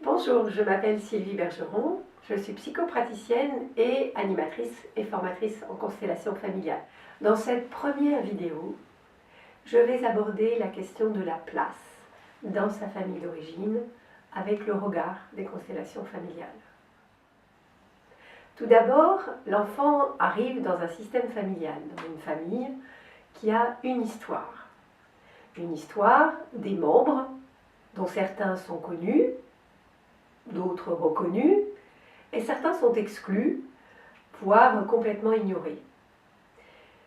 Bonjour, je m'appelle Sylvie Bergeron, je suis psychopraticienne et animatrice et formatrice en constellation familiale. Dans cette première vidéo, je vais aborder la question de la place dans sa famille d'origine avec le regard des constellations familiales. Tout d'abord, l'enfant arrive dans un système familial, dans une famille qui a une histoire. Une histoire des membres dont certains sont connus, d'autres reconnus, et certains sont exclus, voire complètement ignorés.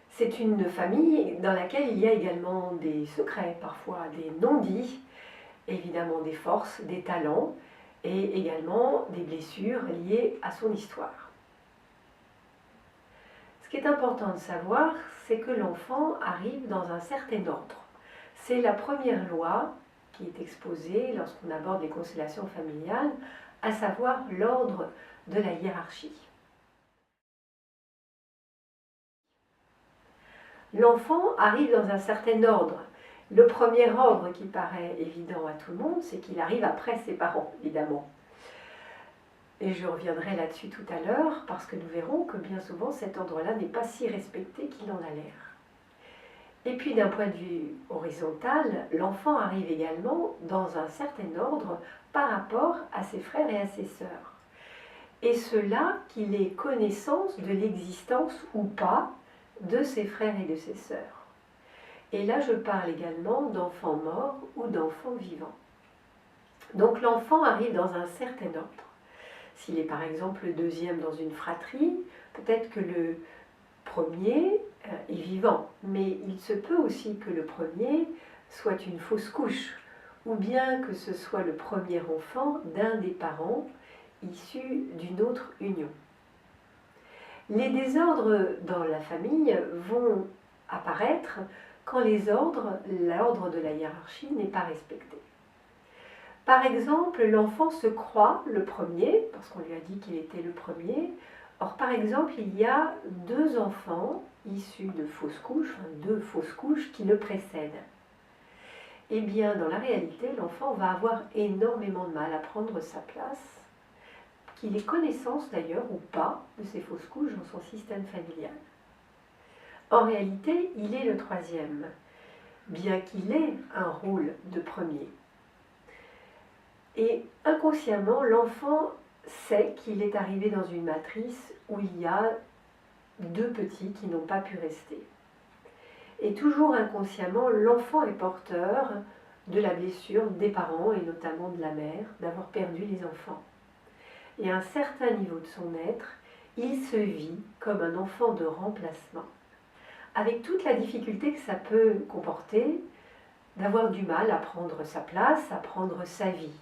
C'est une famille dans laquelle il y a également des secrets, parfois des non-dits, évidemment des forces, des talents, et également des blessures liées à son histoire. Ce qui est important de savoir, c'est que l'enfant arrive dans un certain ordre. C'est la première loi qui est exposée lorsqu'on aborde les constellations familiales, à savoir l'ordre de la hiérarchie. L'enfant arrive dans un certain ordre. Le premier ordre qui paraît évident à tout le monde, c'est qu'il arrive après ses parents, évidemment. Et je reviendrai là-dessus tout à l'heure, parce que nous verrons que bien souvent cet ordre-là n'est pas si respecté qu'il en a l'air. Et puis d'un point de vue horizontal, l'enfant arrive également dans un certain ordre par rapport à ses frères et à ses sœurs. Et cela qu'il ait connaissance de l'existence ou pas de ses frères et de ses sœurs. Et là je parle également d'enfants morts ou d'enfants vivants. Donc l'enfant arrive dans un certain ordre. S'il est par exemple le deuxième dans une fratrie, peut-être que le premier est vivant, mais il se peut aussi que le premier soit une fausse couche, ou bien que ce soit le premier enfant d'un des parents issu d'une autre union. Les désordres dans la famille vont apparaître quand l'ordre de la hiérarchie n'est pas respecté. Par exemple, l'enfant se croit le premier, parce qu'on lui a dit qu'il était le premier. Or, par exemple, il y a deux enfants issus de fausses couches, deux fausses couches qui le précèdent. Eh bien, dans la réalité, l'enfant va avoir énormément de mal à prendre sa place, qu'il ait connaissance d'ailleurs ou pas de ces fausses couches dans son système familial. En réalité, il est le troisième, bien qu'il ait un rôle de premier. Et inconsciemment, l'enfant sait qu'il est arrivé dans une matrice où il y a deux petits qui n'ont pas pu rester. Et toujours inconsciemment, l'enfant est porteur de la blessure des parents et notamment de la mère d'avoir perdu les enfants. Et à un certain niveau de son être, il se vit comme un enfant de remplacement, avec toute la difficulté que ça peut comporter d'avoir du mal à prendre sa place, à prendre sa vie.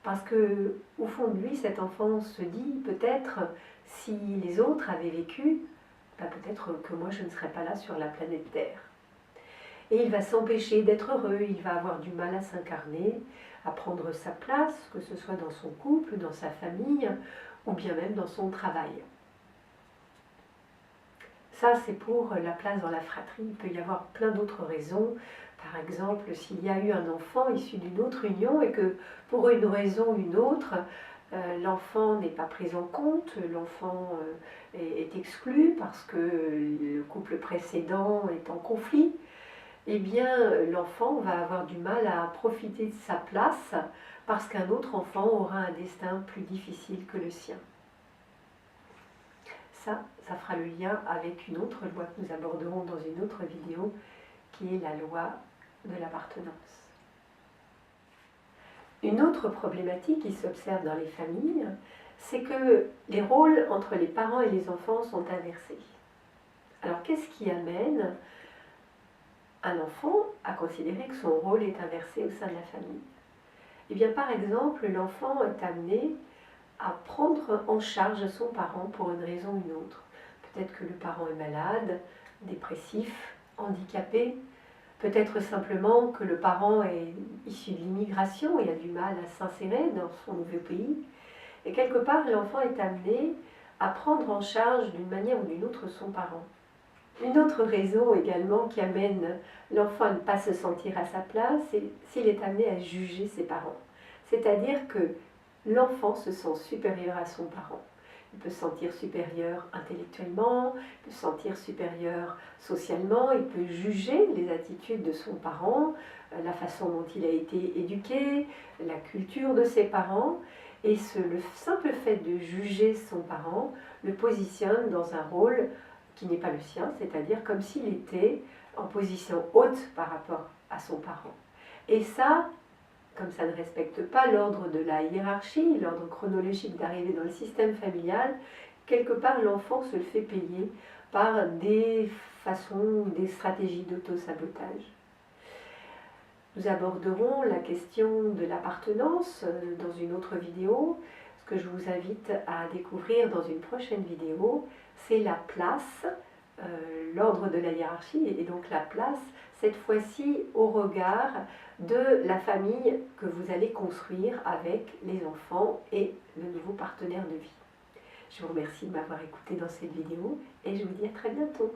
Parce que, au fond de lui, cet enfant se dit peut-être si les autres avaient vécu, peut-être que moi je ne serais pas là sur la planète Terre. Et il va s'empêcher d'être heureux, il va avoir du mal à s'incarner, à prendre sa place, que ce soit dans son couple, dans sa famille, ou bien même dans son travail. Ça, c'est pour la place dans la fratrie. Il peut y avoir plein d'autres raisons. Par exemple, s'il y a eu un enfant issu d'une autre union et que pour une raison ou une autre, l'enfant n'est pas pris en compte, l'enfant est exclu parce que le couple précédent est en conflit, eh bien l'enfant va avoir du mal à profiter de sa place parce qu'un autre enfant aura un destin plus difficile que le sien. Ça fera le lien avec une autre loi que nous aborderons dans une autre vidéo, qui est la loi de l'appartenance. Une autre problématique qui s'observe dans les familles, c'est que les rôles entre les parents et les enfants sont inversés. Alors qu'est-ce qui amène un enfant à considérer que son rôle est inversé au sein de la famille? Eh bien, par exemple, l'enfant est amené à prendre en charge son parent pour une raison ou une autre. Peut-être que le parent est malade, dépressif, handicapé, peut-être simplement que le parent est issu de l'immigration et a du mal à s'insérer dans son nouveau pays. Et quelque part, l'enfant est amené à prendre en charge d'une manière ou d'une autre son parent. Une autre raison également qui amène l'enfant à ne pas se sentir à sa place, c'est s'il est amené à juger ses parents. C'est-à-dire que l'enfant se sent supérieur à son parent. Il peut se sentir supérieur intellectuellement, il peut se sentir supérieur socialement, il peut juger les attitudes de son parent, la façon dont il a été éduqué, la culture de ses parents. Et le simple fait de juger son parent le positionne dans un rôle qui n'est pas le sien, c'est-à-dire comme s'il était en position haute par rapport à son parent. Et ça, comme ça ne respecte pas l'ordre de la hiérarchie, l'ordre chronologique d'arrivée dans le système familial, quelque part l'enfant se le fait payer par des façons, des stratégies d'auto-sabotage. Nous aborderons la question de l'appartenance dans une autre vidéo. Ce que je vous invite à découvrir dans une prochaine vidéo, c'est la place, l'ordre de la hiérarchie et donc la place, cette fois-ci au regard de la famille que vous allez construire avec les enfants et le nouveau partenaire de vie. Je vous remercie de m'avoir écouté dans cette vidéo et je vous dis à très bientôt.